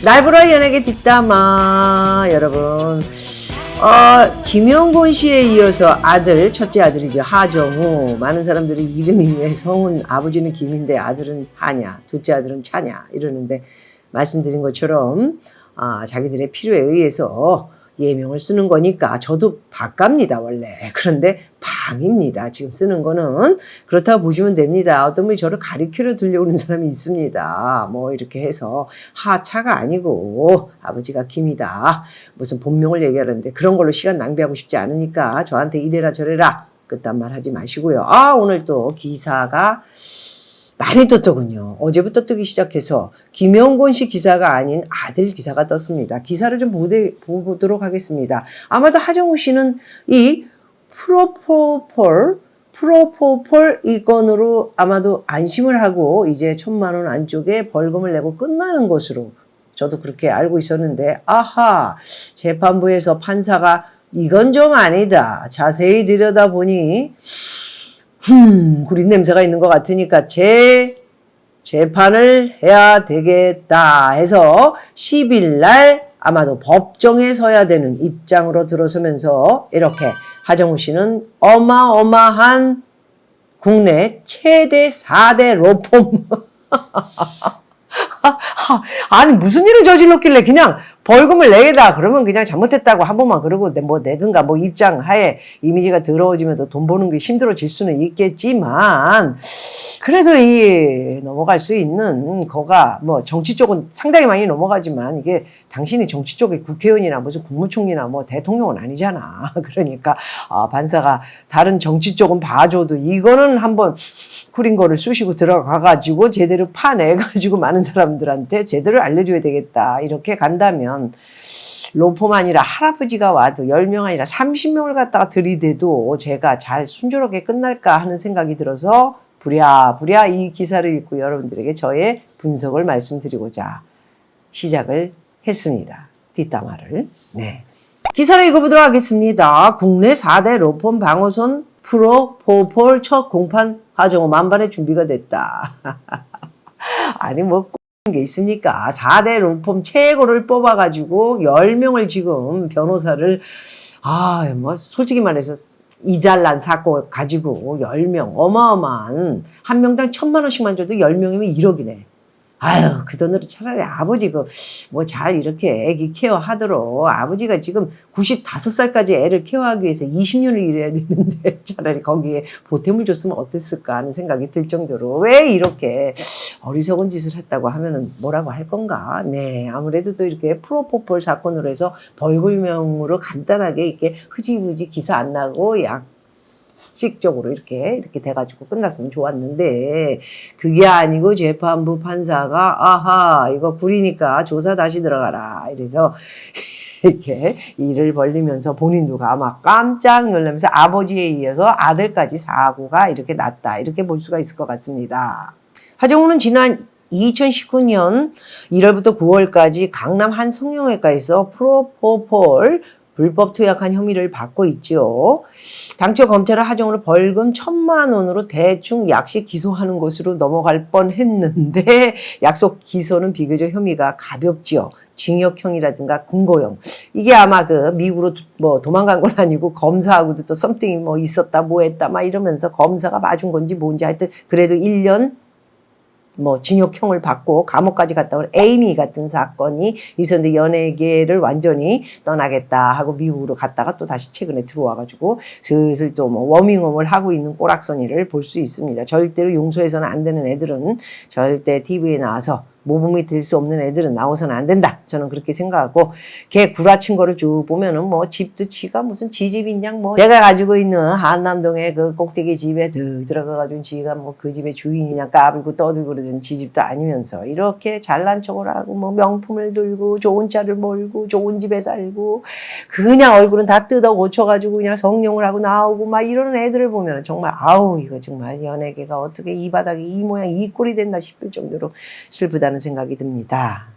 날보라 연예계 뒷담화 여러분 김영곤 씨에 이어서 아들, 첫째 아들이죠. 하정우. 많은 사람들이 이름이 왜 성은 아버지는 김인데 아들은 하냐, 둘째 아들은 차냐 이러는데 말씀드린 것처럼 자기들의 필요에 의해서 예명을 쓰는 거니까 저도 박갑니다 원래. 그런데 방입니다. 지금 쓰는 거는. 그렇다고 보시면 됩니다. 어떤 분이 저를 가리키려 들려오는 사람이 있습니다. 뭐 이렇게 해서 하차가 아니고 아버지가 김이다. 무슨 본명을 얘기하는데 그런 걸로 시간 낭비하고 싶지 않으니까 저한테 이래라 저래라 그딴 말 하지 마시고요. 오늘 또 기사가 많이 떴더군요. 어제부터 뜨기 시작해서 김영곤 씨 기사가 아닌 아들 기사가 떴습니다. 기사를 좀 보도록 하겠습니다. 아마도 하정우 씨는 이 프로포폴 이 건으로 아마도 안심을 하고 이제 1,000만 원 안쪽에 벌금을 내고 끝나는 것으로 저도 그렇게 알고 있었는데 재판부에서 판사가 이건 좀 아니다. 자세히 들여다보니 구린 냄새가 있는 것 같으니까 재판을 해야 되겠다 해서 10일 날 아마도 법정에 서야 되는 입장으로 들어서면서 이렇게 하정우 씨는 어마어마한 국내 최대 4대 로펌 아니 무슨 일을 저질렀길래 그냥 벌금을 내겠다 그러면 그냥 잘못했다고 한 번만 그러고 뭐 내든가 뭐 입장하에 이미지가 더러워지면 돈 버는 게 힘들어질 수는 있겠지만 그래도 넘어갈 수 있는 거가 뭐 정치 쪽은 상당히 많이 넘어가지만 이게 당신이 정치 쪽의 국회의원이나 무슨 국무총리나 뭐 대통령은 아니잖아. 그러니까 판사가 다른 정치 쪽은 봐줘도 이거는 한번 구린 거를 쑤시고 들어가가지고 제대로 파내가지고 많은 사람들한테 제대로 알려줘야 되겠다. 이렇게 간다면 로펌 아니라 할아버지가 와도 10명 아니라 30명을 갖다가 들이대도 제가 잘 순조롭게 끝날까 하는 생각이 들어서 부랴부랴 이 기사를 읽고 여러분들에게 저의 분석을 말씀드리고자 시작을 했습니다. 뒷담화를. 네. 기사를 읽어보도록 하겠습니다. 국내 4대 로펌 방어선 프로포폴 첫 공판 하정우 만반의 준비가 됐다. 아니 뭐 게 있습니까? 4대 로펌 최고를 뽑아가지고 10명을 지금 변호사를 뭐 솔직히 말해서 이 잘난 사건 가지고 10명 어마어마한 한 명당 1,000만 원씩만 줘도 10명이면 1억이네. 그 돈으로 차라리 아버지 뭐 잘 이렇게 애기 케어하도록 아버지가 지금 95살까지 애를 케어하기 위해서 20년을 일해야 되는데 차라리 거기에 보탬을 줬으면 어땠을까 하는 생각이 들 정도로 왜 이렇게 어리석은 짓을 했다고 하면은 뭐라고 할 건가? 네, 아무래도 또 이렇게 프로포폴 사건으로 해서 벌금형으로 간단하게 이렇게 흐지부지 기사 안 나고 식적으로 이렇게 돼가지고 끝났으면 좋았는데 그게 아니고 재판부 판사가 이거 구리니까 조사 다시 들어가라 이래서 이렇게 일을 벌리면서 본인도 아마 깜짝 놀라면서 아버지에 이어서 아들까지 사고가 이렇게 났다 이렇게 볼 수가 있을 것 같습니다. 하정우는 지난 2019년 1월부터 9월까지 강남 한 성형외과에서 프로포폴 불법 투약한 혐의를 받고 있죠. 당초 검찰은 하정우를 벌금 1,000만 원으로 대충 약식 기소하는 것으로 넘어갈 뻔했는데 약속 기소는 비교적 혐의가 가볍지요. 징역형이라든가 금고형. 이게 아마 미국으로 뭐 도망간 건 아니고 검사하고도 또 썸띵이 뭐 있었다 뭐 했다 막 이러면서 검사가 봐준 건지 뭔지 하여튼 그래도 1년 뭐 징역형을 받고 감옥까지 갔다 온 에이미 같은 사건이 있었는데 연예계를 완전히 떠나겠다 하고 미국으로 갔다가 또 다시 최근에 들어와가지고 슬슬 또 뭐 워밍업을 하고 있는 꼬락서니를 볼 수 있습니다. 절대로 용서해서는 안 되는 애들은 절대 TV에 나와서 모범이 될 수 없는 애들은 나와서는 안 된다. 저는 그렇게 생각하고 걔 구라친 거를 쭉 보면은 뭐 집도 지가 무슨 지집인 양 뭐 내가 가지고 있는 한남동의 그 꼭대기 집에 들어가가지고 지가 뭐 그 집의 주인이냐 까불고 떠들고 그러던 지집도 아니면서 이렇게 잘난 척을 하고 뭐 명품을 들고 좋은 차를 몰고 좋은 집에 살고 그냥 얼굴은 다 뜯어 고쳐가지고 그냥 성룡을 하고 나오고 막 이러는 애들을 보면은 정말 이거 정말 연예계가 어떻게 이 바닥에 이 모양 이 꼴이 됐나 싶을 정도로 슬프다는 생각이 듭니다.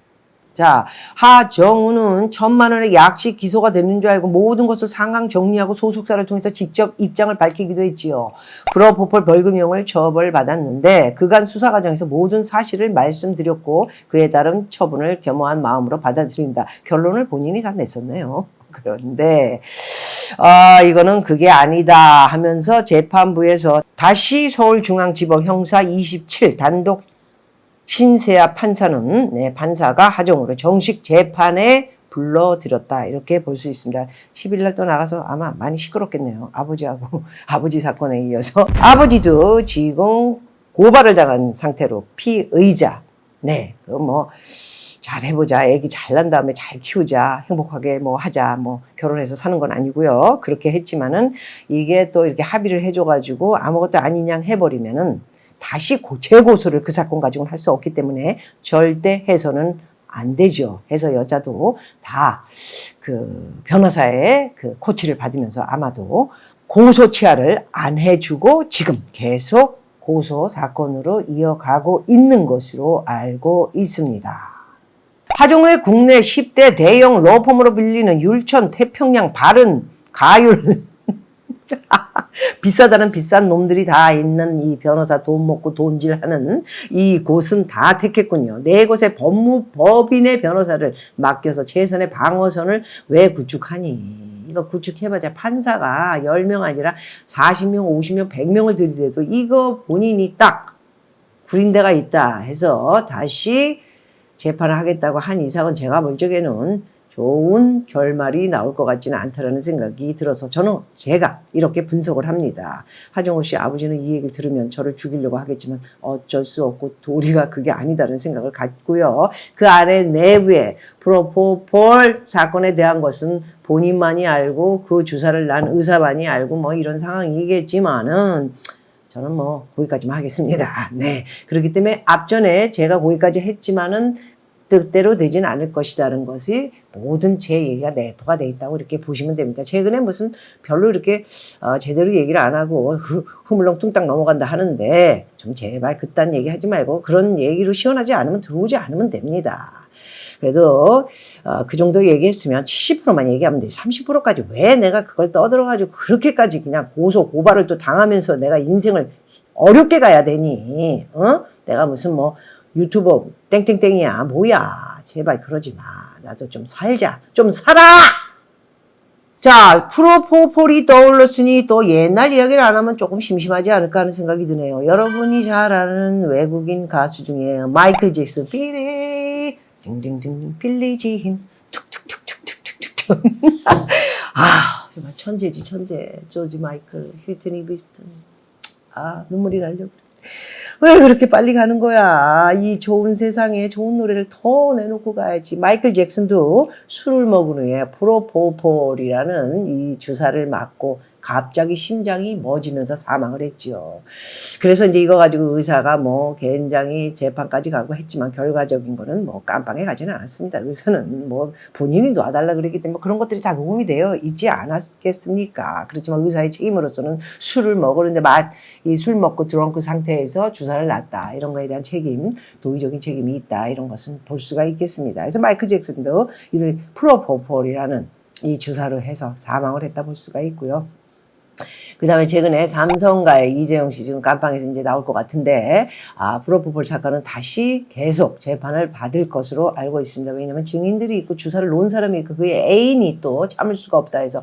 자, 하정우는 1,000만 원의 약식 기소가 되는 줄 알고 모든 것을 상황 정리하고 소속사를 통해서 직접 입장을 밝히기도 했지요. 프로포폴 벌금형을 처벌받았는데 그간 수사 과정에서 모든 사실을 말씀드렸고 그에 따른 처분을 겸허한 마음으로 받아들인다. 결론을 본인이 다 냈었네요. 그런데 이거는 그게 아니다 하면서 재판부에서 다시 서울중앙지법 형사 27 단독 신세아 판사는 판사가 하정우를 정식 재판에 불러들였다. 이렇게 볼 수 있습니다. 10일 날 또 나가서 아마 많이 시끄럽겠네요. 아버지하고 아버지 사건에 이어서 아버지도 지금 고발을 당한 상태로 피의자. 네, 뭐 잘해보자. 애기 잘 난 다음에 잘 키우자. 행복하게 뭐 하자. 뭐 결혼해서 사는 건 아니고요. 그렇게 했지만은 이게 또 이렇게 합의를 해줘가지고 아무것도 아닌 양 해버리면은 다시 재고소를 그 사건 가지고는 할 수 없기 때문에 절대 해서는 안 되죠. 해서 여자도 다 그 변호사의 그 코치를 받으면서 아마도 고소 취하를 안 해주고 지금 계속 고소 사건으로 이어가고 있는 것으로 알고 있습니다. 하정우의 국내 10대 대형 로펌으로 빌리는 율천 태평양 바른 가율 비싸다는 비싼 놈들이 다 있는 이 변호사 돈 먹고 돈질하는 이 곳은 다 택했군요. 네 곳의 법무법인의 변호사를 맡겨서 최선의 방어선을 왜 구축하니? 이거 구축해봐자 판사가 10명 아니라 40명, 50명, 100명을 들이대도 이거 본인이 딱 구린 데가 있다 해서 다시 재판을 하겠다고 한 이상은 제가 볼 적에는 좋은 결말이 나올 것 같지는 않다라는 생각이 들어서 제가 이렇게 분석을 합니다. 하정우 씨 아버지는 이 얘기를 들으면 저를 죽이려고 하겠지만 어쩔 수 없고 도리가 그게 아니다라는 생각을 갖고요. 그 안에 내부에 프로포폴 사건에 대한 것은 본인만이 알고 그 주사를 난 의사만이 알고 뭐 이런 상황이겠지만은 저는 뭐 거기까지만 하겠습니다. 네. 그렇기 때문에 앞전에 제가 거기까지 했지만은 뜻대로 되진 않을 것이라는 것이 모든 제 얘기가 내포가 돼 있다고 이렇게 보시면 됩니다. 최근에 무슨 별로 이렇게 제대로 얘기를 안 하고 흐물렁 뚱땅 넘어간다 하는데 좀 제발 그딴 얘기 하지 말고 그런 얘기로 시원하지 않으면 들어오지 않으면 됩니다. 그래도 그 정도 얘기했으면 70%만 얘기하면 돼. 30%까지 왜 내가 그걸 떠들어가지고 그렇게까지 그냥 고소 고발을 또 당하면서 내가 인생을 어렵게 가야 되니? 내가 무슨 뭐 유튜버 땡땡땡이야 뭐야 제발 그러지 마. 나도 좀 살자. 좀 살아. 자, 프로포폴이 떠올랐으니 또 옛날 이야기를 안 하면 조금 심심하지 않을까 하는 생각이 드네요. 여러분이 잘 아는 외국인 가수 중에 마이클 잭슨 삐리 딩딩딩 빌리지인 툭툭툭툭툭툭툭 아 정말 천재지 천재. 조지 마이클 휘트니 비스턴 눈물이 나려고 왜 그렇게 빨리 가는 거야? 이 좋은 세상에 좋은 노래를 더 내놓고 가야지. 마이클 잭슨도 술을 먹은 후에 프로포폴이라는 이 주사를 맞고 갑자기 심장이 멎으면서 사망을 했죠. 그래서 이제 이거 가지고 의사가 뭐 굉장히 재판까지 가고 했지만 결과적인 거는 뭐 깜빵에 가지는 않았습니다. 의사는 뭐 본인이 놔달라 그랬기 때문에 그런 것들이 다 녹음이 되어 있지 않았겠습니까? 그렇지만 의사의 책임으로서는 술을 먹었는데 이 술 먹고 드렁크 상태에서 주사를 놨다. 이런 거에 대한 책임, 도의적인 책임이 있다. 이런 것은 볼 수가 있겠습니다. 그래서 마이클 잭슨도 이를 프로포폴이라는 이 주사로 해서 사망을 했다 볼 수가 있고요. 그 다음에 최근에 삼성가의 이재용 씨 지금 깜빵에서 이제 나올 것 같은데, 프로포폴 사건은 다시 계속 재판을 받을 것으로 알고 있습니다. 왜냐하면 증인들이 있고 주사를 놓은 사람이 있고 그의 애인이 또 참을 수가 없다 해서,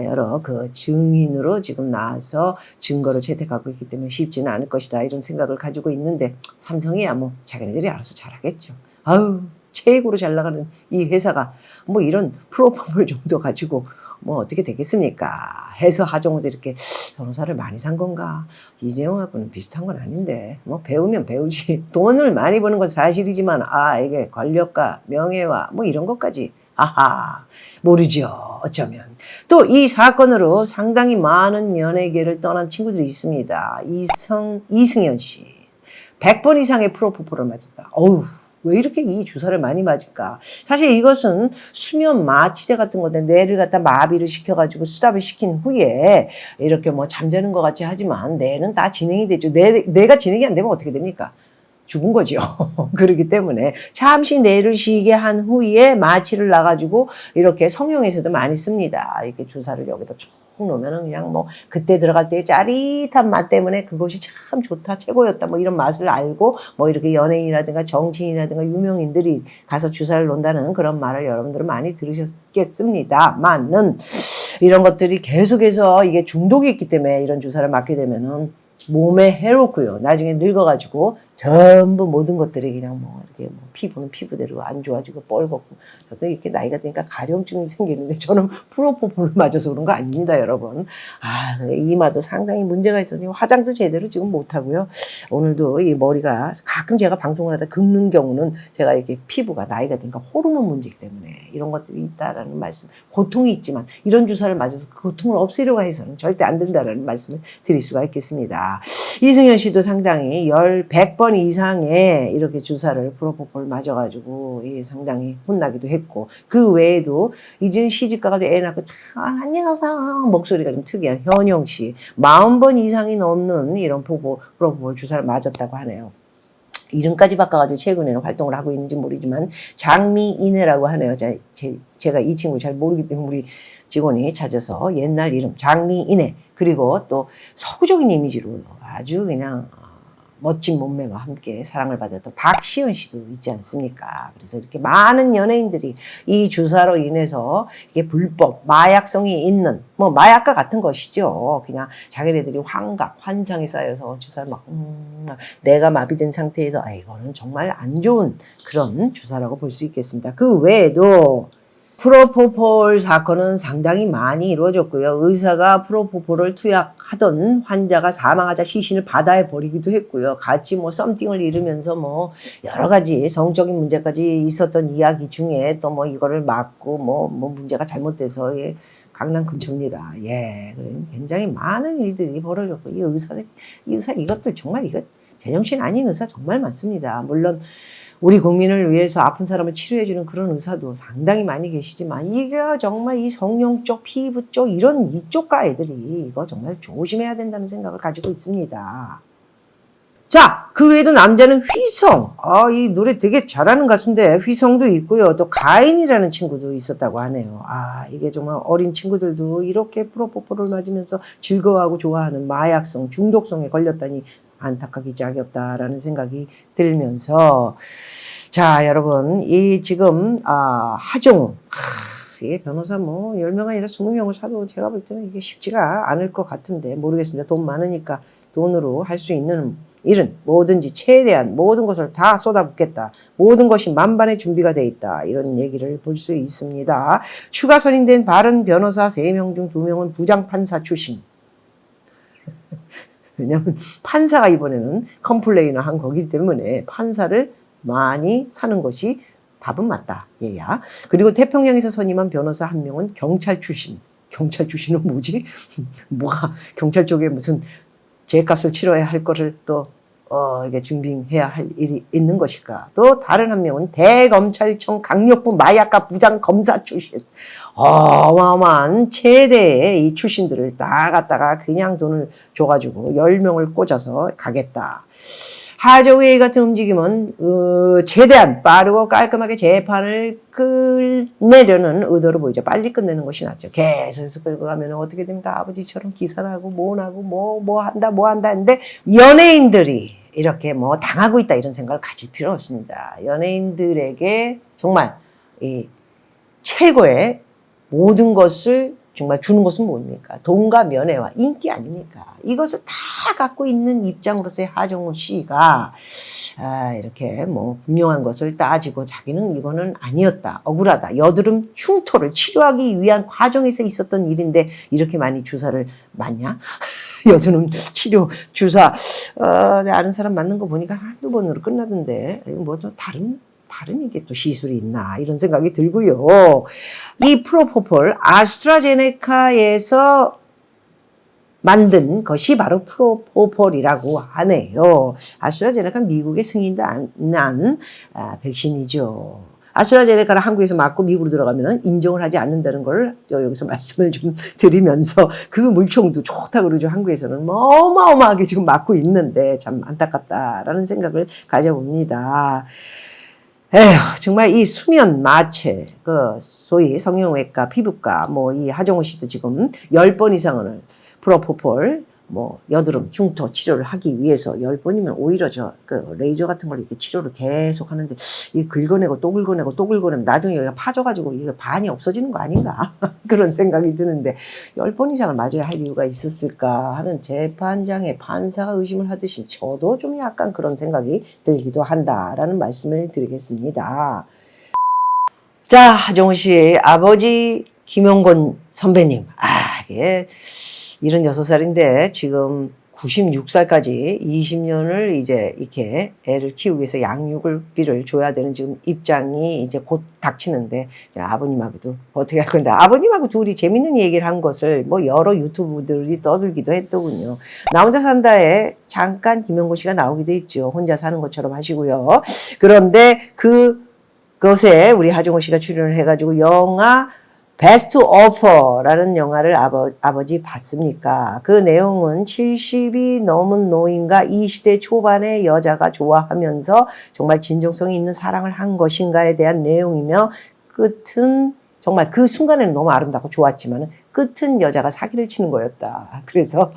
여러 그 증인으로 지금 나와서 증거를 채택하고 있기 때문에 쉽지는 않을 것이다. 이런 생각을 가지고 있는데, 삼성이야 뭐 자기네들이 알아서 잘하겠죠. 최고로 잘 나가는 이 회사가 뭐 이런 프로포폴 정도 가지고 뭐 어떻게 되겠습니까? 해서 하정우도 이렇게 변호사를 많이 산 건가? 이재용하고는 비슷한 건 아닌데 뭐 배우면 배우지. 돈을 많이 버는 건 사실이지만 이게 권력과 명예와 뭐 이런 것까지 모르죠. 어쩌면. 또 이 사건으로 상당히 많은 연예계를 떠난 친구들이 있습니다. 이승현 씨. 100번 이상의 프로포폴을 맞았다. 왜 이렇게 이 주사를 많이 맞을까? 사실 이것은 수면 마취제 같은 건데 뇌를 갖다 마비를 시켜가지고 수답을 시킨 후에 이렇게 뭐 잠자는 것 같이 하지만 뇌는 다 진행이 되죠. 뇌가 진행이 안 되면 어떻게 됩니까? 죽은 거죠. 그렇기 때문에 잠시 뇌를 쉬게 한 후에 마취를 놔가지고 이렇게 성형에서도 많이 씁니다. 이렇게 주사를 여기다 쭉 놓으면은 그냥 뭐 그때 들어갈 때의 짜릿한 맛 때문에 그것이 참 좋다, 최고였다, 뭐 이런 맛을 알고 뭐 이렇게 연예인이라든가 정치인이라든가 유명인들이 가서 주사를 놓는다는 그런 말을 여러분들은 많이 들으셨겠습니다만은 이런 것들이 계속해서 이게 중독이 있기 때문에 이런 주사를 맞게 되면은 몸에 해롭고요. 나중에 늙어가지고 전부 모든 것들이 그냥 뭐 이렇게 뭐 피부는 피부대로 안 좋아지고 뻘겋고 저도 이렇게 나이가 드니까 가려움증이 생기는데 저는 프로포폴을 맞아서 그런 거 아닙니다, 여러분. 아, 이마도 상당히 문제가 있어서 화장도 제대로 지금 못 하고요. 오늘도 이 머리가 가끔 제가 방송을 하다 긁는 경우는 제가 이렇게 피부가 나이가 드니까 호르몬 문제이기 때문에 이런 것들이 있다라는 말씀. 고통이 있지만 이런 주사를 맞아서 그 고통을 없애려고 해서는 절대 안 된다라는 말씀을 드릴 수가 있겠습니다. 이승현 씨도 상당히 100번 이상의 이렇게 주사를 프로포폴 맞아가지고 상당히 혼나기도 했고 그 외에도 이제 시집가가지고 애 낳고 참 안녕하세요 목소리가 좀 특이한 현영 씨 40번 이상이 넘는 이런 프로포폴 주사를 맞았다고 하네요. 이름까지 바꿔가지고 최근에는 활동을 하고 있는지 모르지만 장미인혜라고 하네요. 제가 이 친구를 잘 모르기 때문에 우리 직원이 찾아서 옛날 이름 장미인혜 그리고 또 서구적인 이미지로 아주 그냥 멋진 몸매와 함께 사랑을 받았던 박시은 씨도 있지 않습니까? 그래서 이렇게 많은 연예인들이 이 주사로 인해서 이게 불법, 마약성이 있는, 뭐 마약과 같은 것이죠. 그냥 자기네들이 환각, 환상이 쌓여서 주사를 막 내가 마비된 상태에서 이거는 정말 안 좋은 그런 주사라고 볼 수 있겠습니다. 그 외에도 프로포폴 사건은 상당히 많이 이루어졌고요. 의사가 프로포폴을 투약하던 환자가 사망하자 시신을 바다에 버리기도 했고요. 같이 뭐 썸띵을 이루면서 뭐 여러 가지 성적인 문제까지 있었던 이야기 중에 또 뭐 이거를 막고 뭐 문제가 잘못돼서 강남 근처입니다. 예, 굉장히 많은 일들이 벌어졌고 이 의사 이것들 정말 이거 제정신 아닌 의사 정말 많습니다. 물론. 우리 국민을 위해서 아픈 사람을 치료해주는 그런 의사도 상당히 많이 계시지만 이게 정말 이 성형 쪽, 피부 쪽 이런 이쪽가 애들이 이거 정말 조심해야 된다는 생각을 가지고 있습니다. 자, 그 외에도 남자는 휘성. 이 노래 되게 잘하는 가수인데 휘성도 있고요. 또 가인이라는 친구도 있었다고 하네요. 이게 정말 어린 친구들도 이렇게 프로포폴을 맞으면서 즐거워하고 좋아하는 마약성, 중독성에 걸렸다니 안타깝기 짝이 없다라는 생각이 들면서 자, 여러분, 이 지금 하정우 이게 변호사 뭐 10명 아니라 20명을 사도 제가 볼 때는 이게 쉽지가 않을 것 같은데 모르겠습니다. 돈 많으니까 돈으로 할 수 있는 일은 뭐든지 최대한 모든 것을 다 쏟아붓겠다. 모든 것이 만반의 준비가 돼 있다. 이런 얘기를 볼 수 있습니다. 추가 선임된 바른 변호사 3명 중 2명은 부장판사 출신. 왜냐하면 판사가 이번에는 컴플레인을 한 거기 때문에 판사를 많이 사는 것이 답은 맞다. 얘야. 그리고 태평양에서 선임한 변호사 1명은 경찰 출신. 경찰 출신은 뭐지? 뭐가 경찰 쪽에 무슨 죄값을 치러야 할 거를 또 이게 준비해야 할 일이 있는 것일까? 또 다른 1명은 대검찰청 강력부 마약과 부장 검사 출신. 어마어마한 최대의 이 출신들을 다 갖다가 그냥 돈을 줘가지고 10명을 꽂아서 가겠다. 하정우의 같은 움직임은 최대한 빠르고 깔끔하게 재판을 끝내려는 의도로 보이죠. 빨리 끝내는 것이 낫죠. 계속 끌고 가면 어떻게 됩니까? 아버지처럼 기사나고 뭐 한다 했는데 연예인들이 이렇게 뭐 당하고 있다 이런 생각을 가질 필요 없습니다. 연예인들에게 정말 이 최고의 모든 것을 정말 주는 것은 뭡니까? 돈과 명예와 인기 아닙니까? 이것을 다 갖고 있는 입장으로서의 하정우 씨가 이렇게 뭐 분명한 것을 따지고 자기는 이거는 아니었다. 억울하다. 여드름 흉터를 치료하기 위한 과정에서 있었던 일인데 이렇게 많이 주사를 맞냐? 여드름 치료 주사 아는 사람 맞는 거 보니까 한두 번으로 끝나던데 뭐 좀 다른 이게 또 시술이 있나 이런 생각이 들고요. 이 프로포폴 아스트라제네카에서 만든 것이 바로 프로포폴이라고 하네요. 아스트라제네카 미국에 승인도 안 난 백신이죠. 아스트라제네카를 한국에서 맞고 미국으로 들어가면 인정을 하지 않는다는 걸 여기서 말씀을 좀 드리면서 그 물총도 좋다고 그러죠. 한국에서는 뭐 어마어마하게 지금 맞고 있는데 참 안타깝다라는 생각을 가져봅니다. 에휴, 정말 이 수면 마취, 그 소위 성형외과, 피부과, 뭐 이 하정우 씨도 지금 10번 이상을 프로포폴, 뭐 여드름, 흉터 치료를 하기 위해서 10번이면 오히려 그 레이저 같은 걸 이렇게 치료를 계속 하는데 이 긁어내고 또 긁어내고 또 긁어내면 나중에 여기가 파져가지고 이게 반이 없어지는 거 아닌가 그런 생각이 드는데 10번 이상을 맞아야 할 이유가 있었을까 하는 재판장의 판사가 의심을 하듯이 저도 좀 약간 그런 생각이 들기도 한다라는 말씀을 드리겠습니다. 자, 하정우 씨 아버지 김용곤 선배님, 이게 76살인데 지금 96살까지 20년을 이제 이렇게 애를 키우기 위해서 양육비를 줘야 되는 지금 입장이 이제 곧 닥치는데, 이제 아버님하고도 어떻게 할 건데, 아버님하고 둘이 재밌는 얘기를 한 것을 뭐 여러 유튜브들이 떠들기도 했더군요. 나 혼자 산다에 잠깐 김용곤 씨가 나오기도 했죠. 혼자 사는 것처럼 하시고요. 그런데 그것에 우리 하정우 씨가 출연을 해가지고 영화 베스트 오퍼라는 영화를 아버지 봤습니까? 그 내용은 70이 넘은 노인과 20대 초반의 여자가 좋아하면서 정말 진정성이 있는 사랑을 한 것인가에 대한 내용이며, 끝은 정말 그 순간에는 너무 아름답고 좋았지만 끝은 여자가 사기를 치는 거였다. 그래서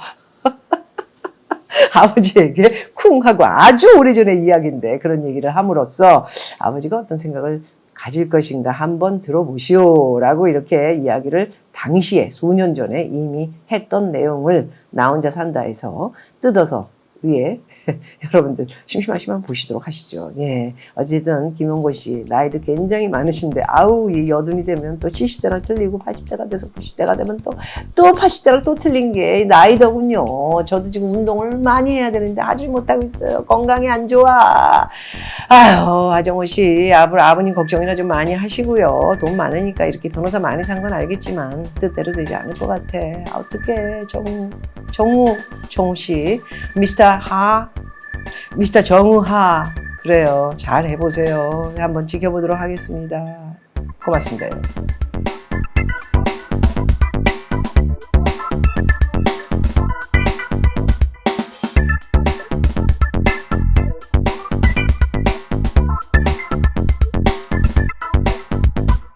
아버지에게 쿵 하고 아주 오래전의 이야기인데 그런 얘기를 함으로써 아버지가 어떤 생각을 가질 것인가 한번 들어보시오라고 이렇게 이야기를 당시에 수년 전에 이미 했던 내용을 나 혼자 산다에서 뜯어서 위에 여러분들 심심하시면 보시도록 하시죠. 예. 어쨌든 김용곤 씨 나이도 굉장히 많으신데 아우 이 여든이 되면 또 70대랑 틀리고 80대가 돼서 90대가 되면 또 80대랑 또 틀린 게 나이더군요. 저도 지금 운동을 많이 해야 되는데 아주 못하고 있어요. 건강이 안 좋아. 아유, 하정우 씨 아버님 걱정이나 좀 많이 하시고요. 돈 많으니까 이렇게 변호사 많이 산 건 알겠지만 뜻대로 되지 않을 것 같아. 어떡해. 정우 씨 미스터 정우하, 그래요. 잘 해보세요. 한번 지켜보도록 하겠습니다. 고맙습니다.